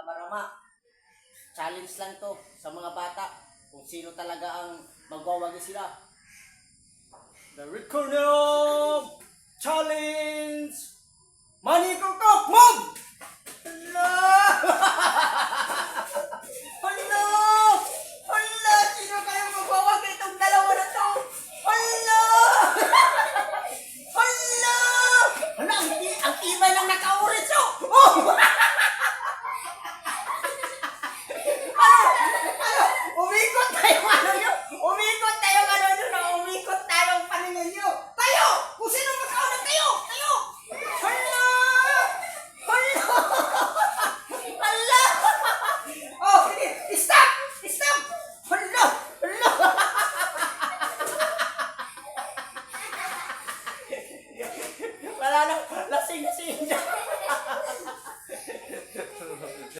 marama. Challenge lang to sa mga bata kung sino talaga ang magwawagi sila. The Recording Challenge! Money Kokok, move!